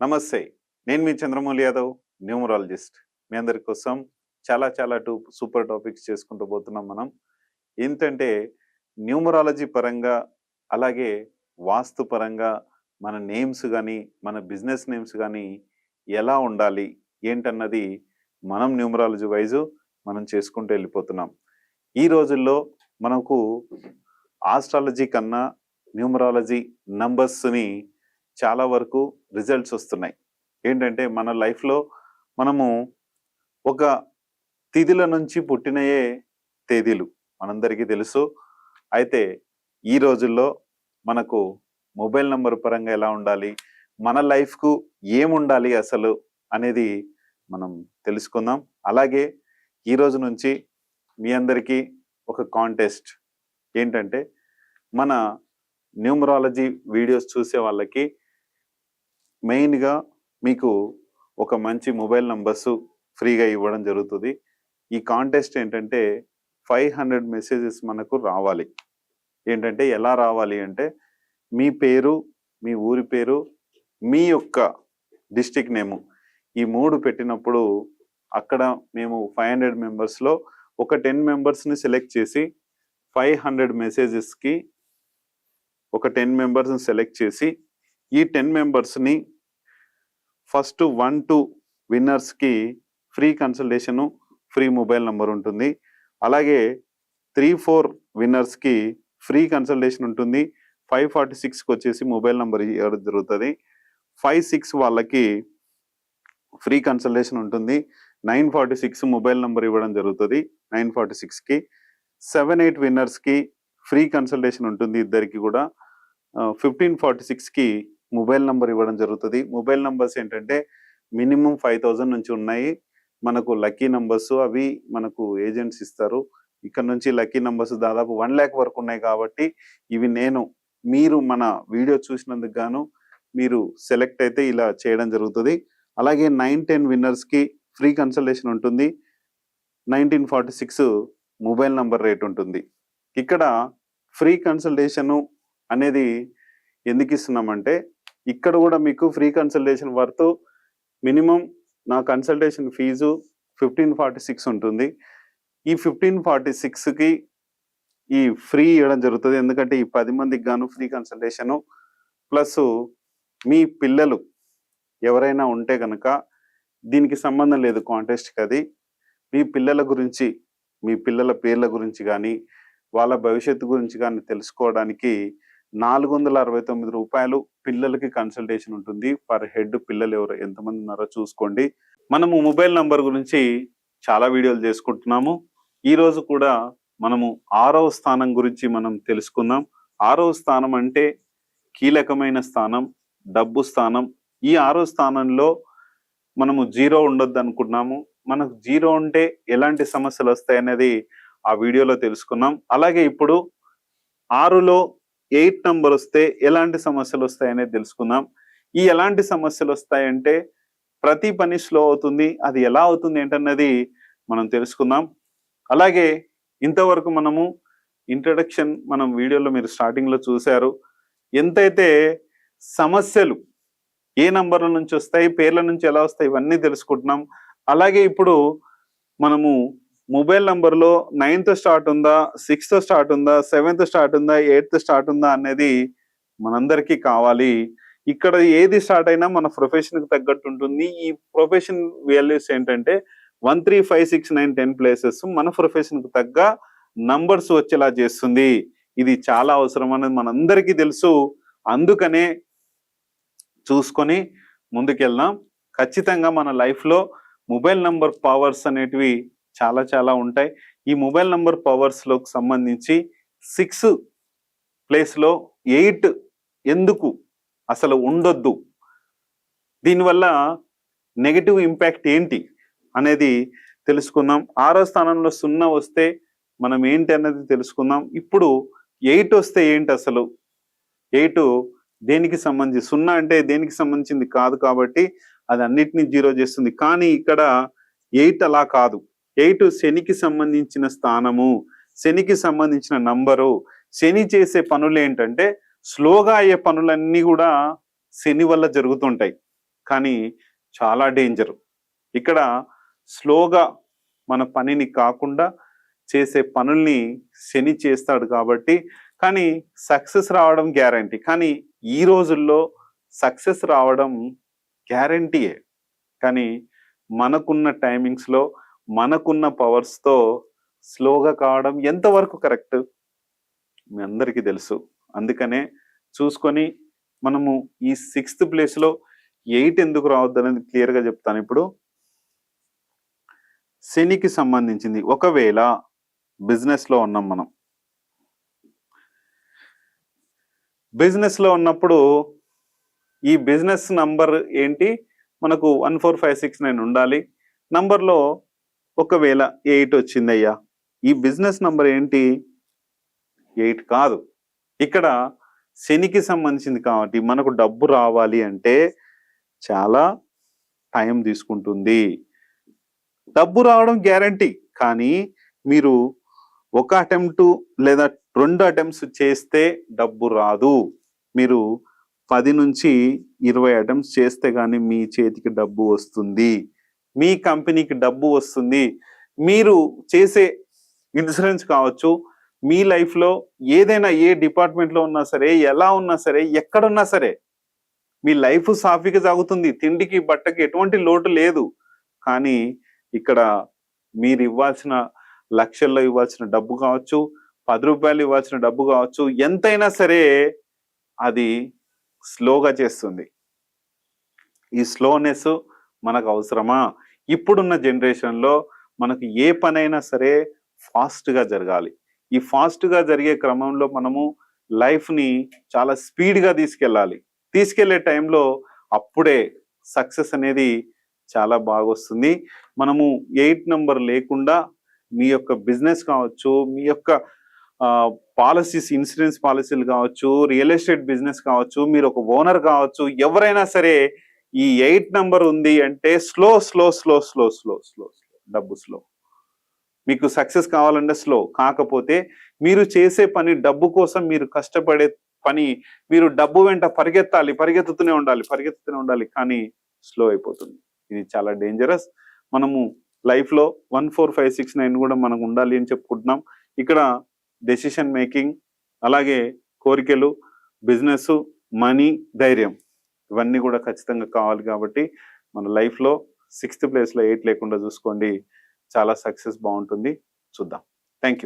నమస్తే. నేను మీ చంద్రమౌళి యాదవ్, న్యూమరాలజిస్ట్. మీ అందరి కోసం చాలా సూపర్ టాపిక్స్ చేసుకుంటూ పోతున్నాం మనం. ఏంటంటే న్యూమరాలజీ పరంగా, అలాగే వాస్తు పరంగా మన నేమ్స్ గానీ, మన బిజినెస్ నేమ్స్ గానీ ఎలా ఉండాలి, ఏంటన్నది మనం న్యూమరాలజీ వైజు మనం చేసుకుంటూ వెళ్ళిపోతున్నాం. ఈ రోజుల్లో మనకు ఆస్ట్రాలజీ కన్నా న్యూమరాలజీ నంబర్స్‌ని చాలా వరకు రిజల్ట్స్ వస్తున్నాయి. ఏంటంటే మన లైఫ్‌లో మనము ఒక తిథుల నుంచి పుట్టినయే తేదీలు మనందరికీ తెలుసు. అయితే ఈ రోజుల్లో మనకు మొబైల్ నంబర్ పరంగా ఎలా ఉండాలి, మన లైఫ్‌కు ఏముండాలి అసలు అనేది మనం తెలుసుకుందాం. అలాగే ఈ రోజు నుంచి మీ అందరికీ ఒక కాంటెస్ట్. ఏంటంటే మన న్యూమరాలజీ వీడియోస్ చూసే వాళ్ళకి మెయిన్‌గా మీకు ఒక మంచి మొబైల్ నంబర్స్ ఫ్రీగా ఇవ్వడం జరుగుతుంది. ఈ కాంటెస్ట్ ఏంటంటే 500 మెసేజెస్ మనకు రావాలి. ఏంటంటే ఎలా రావాలి అంటే మీ పేరు, మీ ఊరి పేరు, మీ యొక్క డిస్ట్రిక్ట్ నేము ఈ 3 పెట్టినప్పుడు అక్కడ మేము 500 మెంబర్స్‌లో ఒక 10 మెంబర్స్‌ని సెలెక్ట్ చేసి 500 మెసేజెస్‌కి ఒక 10 మెంబర్స్‌ని సెలెక్ట్ చేసి ఈ 10 మెంబర్స్‌ని ఫస్ట్ 1-2 విన్నర్స్‌కి free consultation, free mobile number ఉంటుంది. అలాగే 3-4 విన్నర్స్‌కి ఫ్రీ కన్సల్టేషన్ ఉంటుంది. 546కి వచ్చేసి మొబైల్ నంబర్ ఇవ్వడం జరుగుతుంది. 5-6 వాళ్ళకి ఫ్రీ కన్సల్టేషన్ ఉంటుంది. 946 మొబైల్ నంబర్ ఇవ్వడం జరుగుతుంది. 946కి 7-8 విన్నర్స్‌కి ఫ్రీ కన్సల్టేషన్ ఉంటుంది ఇద్దరికి కూడా. 1546కి మొబైల్ నంబర్ ఇవ్వడం జరుగుతుంది. మొబైల్ నంబర్స్ ఏంటంటే మినిమం 5000 నుంచి ఉన్నాయి. మనకు లక్కీ నంబర్స్ అవి మనకు ఏజెంట్స్ ఇస్తారు. ఇక్కడ నుంచి లక్కీ నంబర్స్ దాదాపు 1 lakh వరకు ఉన్నాయి కాబట్టి ఇవి మీరు మన వీడియో చూసినందుకు గాను మీరు సెలెక్ట్ అయితే ఇలా చేయడం జరుగుతుంది. అలాగే 9-10 విన్నర్స్‌కి ఫ్రీ కన్సల్టేషన్ ఉంటుంది. 1946 మొబైల్ నంబర్ రేట్ ఉంటుంది. ఇక్కడ ఫ్రీ కన్సల్టేషను అనేది ఎందుకు ఇస్తున్నామంటే ఇక్కడ కూడా మీకు ఫ్రీ కన్సల్టేషన్ వర్త్ మినిమం నా కన్సల్టేషన్ ఫీజు 1546 ఉంటుంది. ఈ 1546కి ఈ ఫ్రీ ఇవ్వడం జరుగుతుంది. ఎందుకంటే ఈ 10 మందికి గాను ఫ్రీ కన్సల్టేషను ప్లస్ మీ పిల్లలు ఎవరైనా ఉంటే కనుక దీనికి సంబంధం లేదు కాంటెస్ట్‌కి. అది మీ పిల్లల గురించి, మీ పిల్లల పేర్ల గురించి కానీ, వాళ్ళ భవిష్యత్తు గురించి కానీ తెలుసుకోవడానికి 469 రూపాయలు పిల్లలకి కన్సల్టేషన్ ఉంటుంది. పర్ హెడ్ పిల్లలు ఎంతమంది ఉన్నారో చూసుకోండి. మనము మొబైల్ నంబర్ గురించి చాలా వీడియోలు చేసుకుంటున్నాము. ఈరోజు కూడా మనము 6వ స్థానం గురించి మనం తెలుసుకుందాం. 6వ స్థానం అంటే కీలకమైన స్థానం, డబ్బు స్థానం. ఈ 6వ స్థానంలో మనము 0 ఉండొద్దు అనుకున్నాము. మనకు 0 ఉంటే ఎలాంటి సమస్యలు వస్తాయనేది ఆ వీడియోలో తెలుసుకున్నాం. అలాగే ఇప్పుడు 6లో 8 నంబర్ వస్తే ఎలాంటి సమస్యలు వస్తాయనేది తెలుసుకుందాం. ఈ ఎలాంటి సమస్యలు వస్తాయంటే ప్రతి పని స్లో అవుతుంది. అది ఎలా అవుతుంది ఏంటన్నది మనం తెలుసుకుందాం. అలాగే ఇంతవరకు మనము ఇంట్రడక్షన్ మనం వీడియోలో మీరు స్టార్టింగ్లో చూశారు. ఎంతైతే సమస్యలు ఏ నంబర్ల నుంచి వస్తాయి, పేర్ల నుంచి ఎలా వస్తాయి ఇవన్నీ తెలుసుకుంటున్నాం. అలాగే ఇప్పుడు మనము మొబైల్ నంబర్లో 9తో స్టార్ట్ ఉందా, 6తో స్టార్ట్ ఉందా, 7తో స్టార్ట్ ఉందా, 8తో స్టార్ట్ ఉందా అనేది మనందరికీ కావాలి. ఇక్కడ ఏది స్టార్ట్ అయినా మన ప్రొఫెషన్కి తగ్గట్టు ఉంటుంది. ఈ ప్రొఫెషన్ వాల్యూస్ ఏంటంటే 1, 3, 5, 6, 9, 10 ప్లేసెస్ మన ప్రొఫెషన్కి తగ్గ నంబర్స్ వచ్చేలా చేస్తుంది. ఇది చాలా అవసరం అనేది మనందరికీ తెలుసు. అందుకనే చూసుకొని ముందుకెళ్దాం. ఖచ్చితంగా మన లైఫ్లో మొబైల్ నంబర్ పవర్స్ అనేటివి చాలా ఉంటాయి. ఈ మొబైల్ నంబర్ పవర్స్లోకి సంబంధించి 6 ప్లేస్లో 8 ఎందుకు అసలు ఉండొద్దు, దీనివల్ల నెగటివ్ ఇంపాక్ట్ ఏంటి అనేది తెలుసుకుందాం. 6వ స్థానంలో 0 వస్తే మనం ఏంటి అన్నది తెలుసుకుందాం. ఇప్పుడు 8 వస్తే ఏంటి అసలు, 8 దేనికి సంబంధించి, 0 అంటే దేనికి సంబంధించింది కాదు కాబట్టి అది అన్నిటినీ 0 చేస్తుంది. కానీ ఇక్కడ 8 అలా కాదు. 8 శనికి సంబంధించిన స్థానము, శనికి సంబంధించిన నంబరు. శని చేసే పనులు ఏంటంటే స్లోగా అయ్యే పనులన్నీ కూడా శని వల్ల జరుగుతుంటాయి. కానీ చాలా డేంజర్. ఇక్కడ స్లోగా మన పనిని కాకుండా చేసే పనుల్ని శని చేస్తాడు కాబట్టి, కానీ సక్సెస్ రావడం గ్యారంటీ. కానీ ఈ రోజుల్లో సక్సెస్ రావడం గ్యారంటీయే. కానీ మనకున్న టైమింగ్స్లో మనకున్న పవర్స్తో స్లోగా కావడం ఎంతవరకు కరెక్ట్ మీ అందరికీ తెలుసు. అందుకనే చూసుకొని మనము ఈ 6th ప్లేస్లో 8 ఎందుకు రావద్దు అనేది క్లియర్గా చెప్తాను. ఇప్పుడు శనికి సంబంధించింది. ఒకవేళ బిజినెస్లో ఉన్నాం, మనం బిజినెస్లో ఉన్నప్పుడు ఈ బిజినెస్ నంబర్ ఏంటి, మనకు 14569 ఉండాలి. నంబర్లో ఒకవేళ 8 వచ్చిందయ్యా, ఈ బిజినెస్ నంబర్ ఏంటి 8 కాదు. ఇక్కడ శనికి సంబంధించింది కాబట్టి మనకు డబ్బు రావాలి అంటే చాలా టైం తీసుకుంటుంది. డబ్బు రావడం గ్యారంటీ, కానీ మీరు ఒక అటెంప్ట్ లేదా 2 అటెంప్ట్స్ చేస్తే డబ్బు రాదు. మీరు 10 నుంచి 20 అటెంప్ట్స్ చేస్తే కానీ మీ చేతికి డబ్బు వస్తుంది, మీ కంపెనీకి డబ్బు వస్తుంది. మీరు చేసే ఇన్సూరెన్స్ కావచ్చు, మీ లైఫ్లో ఏదైనా ఏ డిపార్ట్మెంట్లో ఉన్నా సరే, ఎలా ఉన్నా సరే, ఎక్కడున్నా సరే మీ లైఫ్ సాఫీగా సాగుతుంది. తిండికి బట్టకి ఎటువంటి లోటు లేదు. కానీ ఇక్కడ మీరు ఇవ్వాల్సిన లక్షల్లో ఇవ్వాల్సిన డబ్బు కావచ్చు, 10 రూపాయలు ఇవ్వాల్సిన డబ్బు కావచ్చు, ఎంతైనా సరే అది స్లోగా చేస్తుంది. ఈ స్లోనెస్ మనకు అవసరమా? ఇప్పుడున్న జనరేషన్లో మనకు ఏ పనైనా సరే ఫాస్ట్గా జరగాలి. ఈ ఫాస్ట్గా జరిగే క్రమంలో మనము లైఫ్ని చాలా స్పీడ్గా తీసుకెళ్లే టైంలో అప్పుడే సక్సెస్ అనేది చాలా బాగా వస్తుంది. మనము 8 నంబర్ లేకుండా మీ యొక్క బిజినెస్ కావచ్చు, మీ యొక్క పాలసీస్, ఇన్సూరెన్స్ పాలసీలు కావచ్చు, రియల్ ఎస్టేట్ బిజినెస్ కావచ్చు, మీరు ఒక ఓనర్ కావచ్చు, ఎవరైనా సరే ఈ 8 నంబర్ ఉంది అంటే slow slow slow slow slow slow డబ్బు స్లో. మీకు సక్సెస్ కావాలంటే స్లో. కాకపోతే మీరు చేసే పని డబ్బు కోసం, మీరు కష్టపడే పని, మీరు డబ్బు వెంట పరిగెత్తుతూనే ఉండాలి, కానీ స్లో అయిపోతుంది. ఇది చాలా డేంజరస్. మనము లైఫ్లో 14569 కూడా మనకు ఉండాలి అని చెప్పుకుంటున్నాం. ఇక్కడ డెసిషన్ మేకింగ్, అలాగే కోరికలు, బిజినెస్, మనీ, ధైర్యం, ఇవన్నీ కూడా ఖచ్చితంగా కావాలి. కాబట్టి మన లైఫ్లో 6th ప్లేస్లో 8 లేకుండా చూసుకోండి, చాలా సక్సెస్ బాగుంటుంది. చూద్దాం. Thank you.